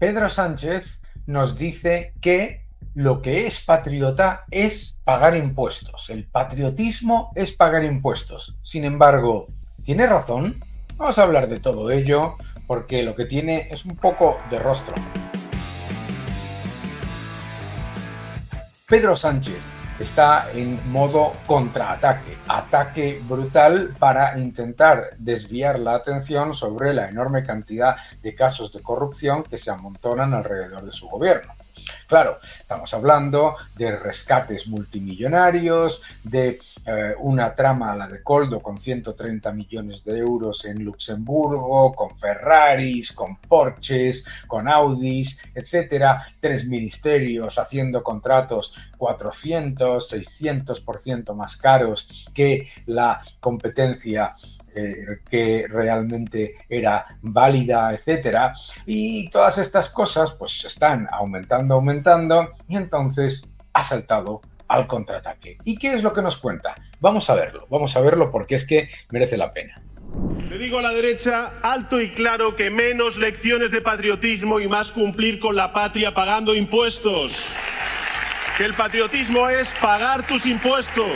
Pedro Sánchez nos dice que lo que es patriota es pagar impuestos. El patriotismo es pagar impuestos. Sin embargo, ¿tiene razón? Vamos a hablar de todo ello porque lo que tiene es un poco de rostro. Pedro Sánchez está en modo contraataque, ataque brutal para intentar desviar la atención sobre la enorme cantidad de casos de corrupción que se amontonan alrededor de su gobierno. Claro, estamos hablando de rescates multimillonarios, de una trama a la de Coldo con 130 millones de euros en Luxemburgo, con Ferraris, con Porsches, con Audis, etcétera. 3 ministerios haciendo contratos 400, 600% más caros que la competencia que realmente era válida, etcétera, y todas estas cosas pues están aumentando y entonces ha saltado al contraataque. ¿Y qué es lo que nos cuenta? Vamos a verlo porque es que merece la pena. Le digo a la derecha alto y claro que menos lecciones de patriotismo y más cumplir con la patria pagando impuestos. Que el patriotismo es pagar tus impuestos.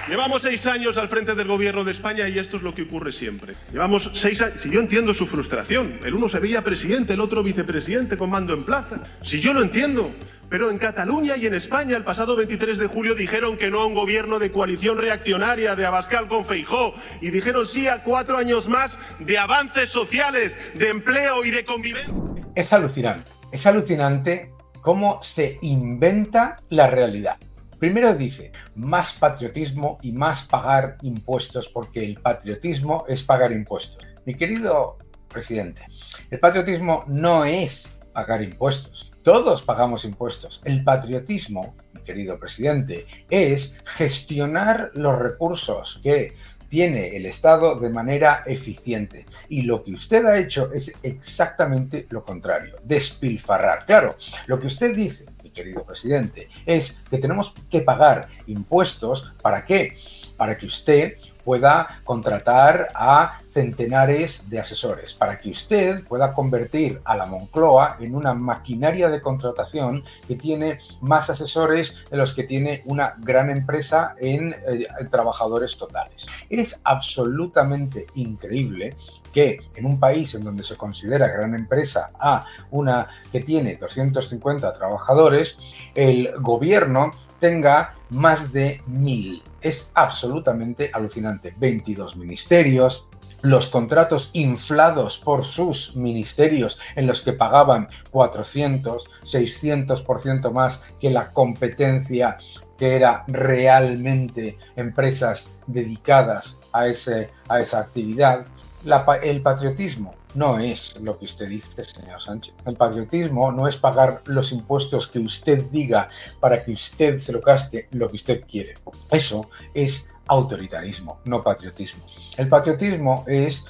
Llevamos 6 años al frente del gobierno de España y esto es lo que ocurre siempre. Llevamos 6 años. Si yo entiendo su frustración, el uno se veía presidente, el otro vicepresidente con mando en plaza. Si yo lo entiendo, pero en Cataluña y en España el pasado 23 de julio dijeron que no a un gobierno de coalición reaccionaria de Abascal con Feijóo y dijeron sí a 4 años más de avances sociales, de empleo y de convivencia. Es alucinante cómo se inventa la realidad. Primero dice, más patriotismo y más pagar impuestos, porque el patriotismo es pagar impuestos. Mi querido presidente, el patriotismo no es pagar impuestos. Todos pagamos impuestos. El patriotismo, mi querido presidente, es gestionar los recursos que tiene el Estado de manera eficiente. Y lo que usted ha hecho es exactamente lo contrario, despilfarrar. Claro, lo que usted dice, mi querido presidente, es que tenemos que pagar impuestos. ¿Para qué? Para que usted pueda contratar a centenares de asesores, para que usted pueda convertir a la Moncloa en una maquinaria de contratación que tiene más asesores de los que tiene una gran empresa en trabajadores totales. Es absolutamente increíble que en un país en donde se considera gran empresa a una que tiene 250 trabajadores, el gobierno tenga más de 1000. Es absolutamente alucinante. 22 ministerios, los contratos inflados por sus ministerios en los que pagaban 400, 600% más que la competencia que era realmente empresas dedicadas a esa actividad. El patriotismo no es lo que usted dice, señor Sánchez. El patriotismo no es pagar los impuestos que usted diga para que usted se lo gaste lo que usted quiere. Eso es autoritarismo, no patriotismo. El patriotismo es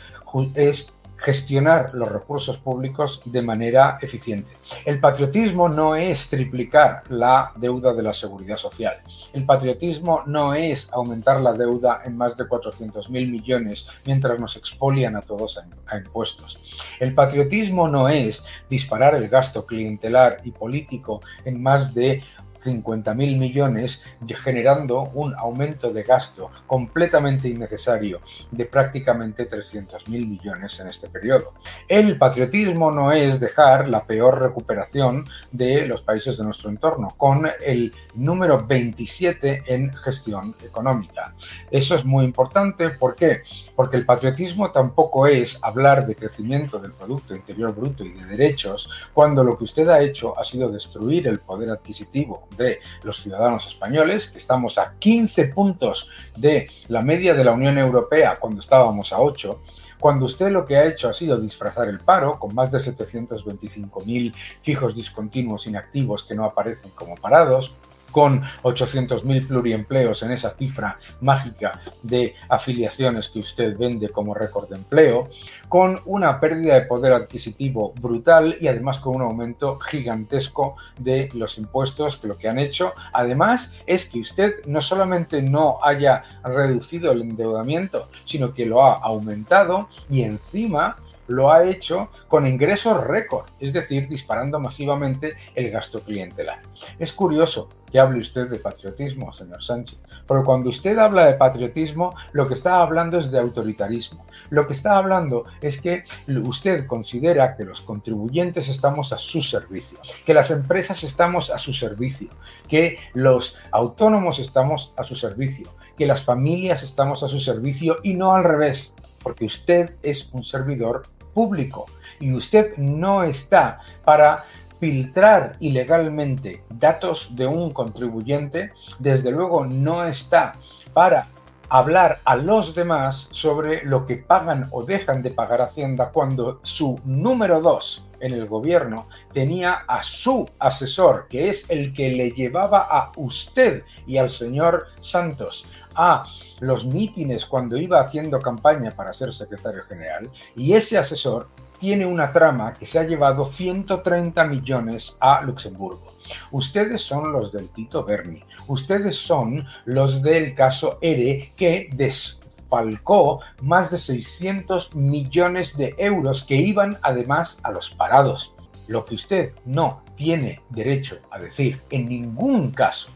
gestionar los recursos públicos de manera eficiente. El patriotismo no es triplicar la deuda de la seguridad social. El patriotismo no es aumentar la deuda en más de 400.000 millones mientras nos expolian a todos a impuestos. El patriotismo no es disparar el gasto clientelar y político en más de 50.000 millones, generando un aumento de gasto completamente innecesario de prácticamente 300.000 millones en este periodo. El patriotismo no es dejar la peor recuperación de los países de nuestro entorno, con el número 27 en gestión económica. Eso es muy importante. ¿Por qué? Porque el patriotismo tampoco es hablar de crecimiento del Producto Interior Bruto y de derechos, cuando lo que usted ha hecho ha sido destruir el poder adquisitivo de los ciudadanos españoles, que estamos a 15 puntos de la media de la Unión Europea cuando estábamos a 8, cuando usted lo que ha hecho ha sido disfrazar el paro con más de 725.000 fijos discontinuos inactivos que no aparecen como parados, con 800.000 pluriempleos en esa cifra mágica de afiliaciones que usted vende como récord de empleo, con una pérdida de poder adquisitivo brutal y además con un aumento gigantesco de los impuestos, que lo que han hecho además es que usted no solamente no haya reducido el endeudamiento, sino que lo ha aumentado y encima lo ha hecho con ingresos récord, es decir, disparando masivamente el gasto clientelar. Es curioso que hable usted de patriotismo, señor Sánchez, porque cuando usted habla de patriotismo, lo que está hablando es de autoritarismo. Lo que está hablando es que usted considera que los contribuyentes estamos a su servicio, que las empresas estamos a su servicio, que los autónomos estamos a su servicio, que las familias estamos a su servicio y no al revés, porque usted es un servidor público y usted no está para filtrar ilegalmente datos de un contribuyente, desde luego no está para hablar a los demás sobre lo que pagan o dejan de pagar Hacienda cuando su número 2 en el gobierno tenía a su asesor, que es el que le llevaba a usted y al señor Santos a los mítines cuando iba haciendo campaña para ser secretario general, y ese asesor tiene una trama que se ha llevado 130 millones a Luxemburgo. Ustedes son los del Tito Berni, ustedes son los del caso ERE que desfalcó más de 600 millones de euros que iban además a los parados. Lo que usted no tiene derecho a decir en ningún caso,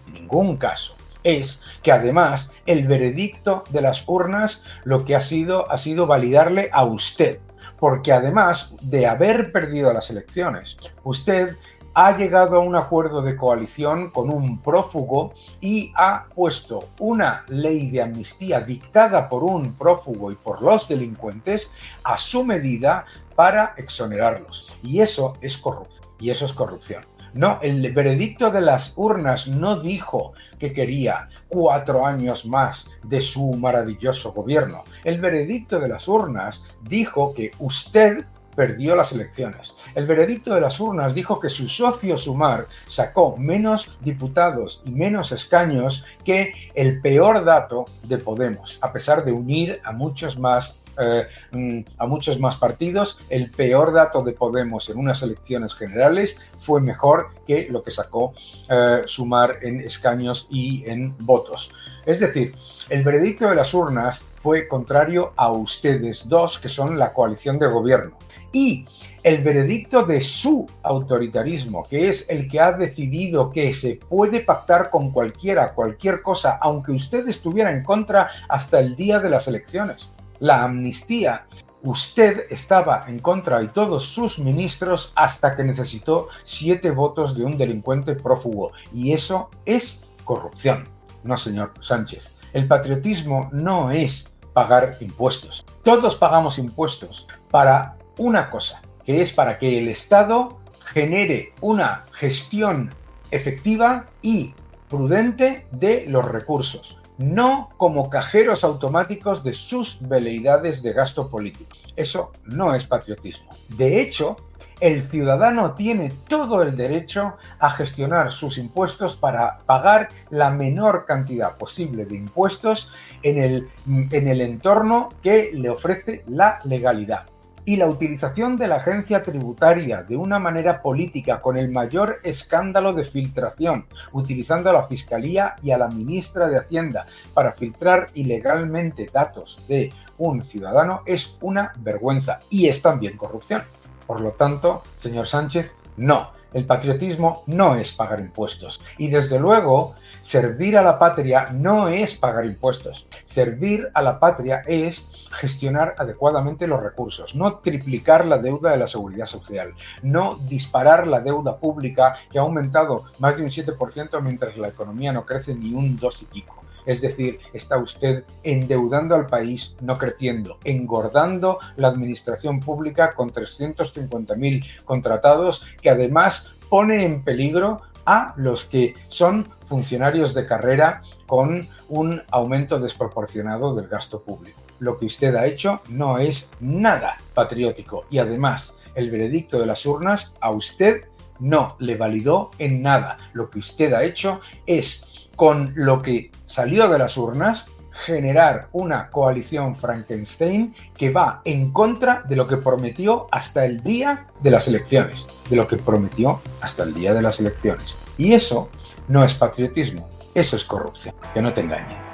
es que además el veredicto de las urnas lo que ha sido validarle a usted. Porque además de haber perdido las elecciones, usted ha llegado a un acuerdo de coalición con un prófugo y ha puesto una ley de amnistía dictada por un prófugo y por los delincuentes a su medida para exonerarlos. Y eso es corrupción. No, el veredicto de las urnas no dijo que quería 4 años más de su maravilloso gobierno. El veredicto de las urnas dijo que usted perdió las elecciones. El veredicto de las urnas dijo que su socio Sumar sacó menos diputados y menos escaños que el peor dato de Podemos, a pesar de unir a muchos más partidos. El peor dato de Podemos en unas elecciones generales fue mejor que lo que sacó Sumar en escaños y en votos. Es decir, el veredicto de las urnas fue contrario a ustedes dos, que son la coalición de gobierno. Y el veredicto de su autoritarismo, que es el que ha decidido que se puede pactar con cualquier cosa, aunque usted estuviera en contra hasta el día de las elecciones. La amnistía, usted estaba en contra y todos sus ministros hasta que necesitó 7 votos de un delincuente prófugo. Y eso es corrupción. No, señor Sánchez. El patriotismo no es pagar impuestos. Todos pagamos impuestos para una cosa, que es para que el Estado genere una gestión efectiva y prudente de los recursos, no como cajeros automáticos de sus veleidades de gasto político. Eso no es patriotismo. De hecho, el ciudadano tiene todo el derecho a gestionar sus impuestos para pagar la menor cantidad posible de impuestos en el entorno que le ofrece la legalidad. Y la utilización de la agencia tributaria de una manera política con el mayor escándalo de filtración, utilizando a la Fiscalía y a la ministra de Hacienda para filtrar ilegalmente datos de un ciudadano, es una vergüenza y es también corrupción. Por lo tanto, señor Sánchez, no, el patriotismo no es pagar impuestos. Y desde luego, servir a la patria no es pagar impuestos. Servir a la patria es gestionar adecuadamente los recursos, no triplicar la deuda de la seguridad social, no disparar la deuda pública que ha aumentado más de un 7% mientras la economía no crece ni un 2 y pico. Es decir, está usted endeudando al país, no creciendo, engordando la administración pública con 350.000 contratados, que además pone en peligro a los que son funcionarios de carrera con un aumento desproporcionado del gasto público. Lo que usted ha hecho no es nada patriótico y además el veredicto de las urnas a usted no le validó en nada. Lo que usted ha hecho es, con lo que salió de las urnas, generar una coalición Frankenstein que va en contra de lo que prometió hasta el día de las elecciones. Y eso no es patriotismo, eso es corrupción. Que no te engañen.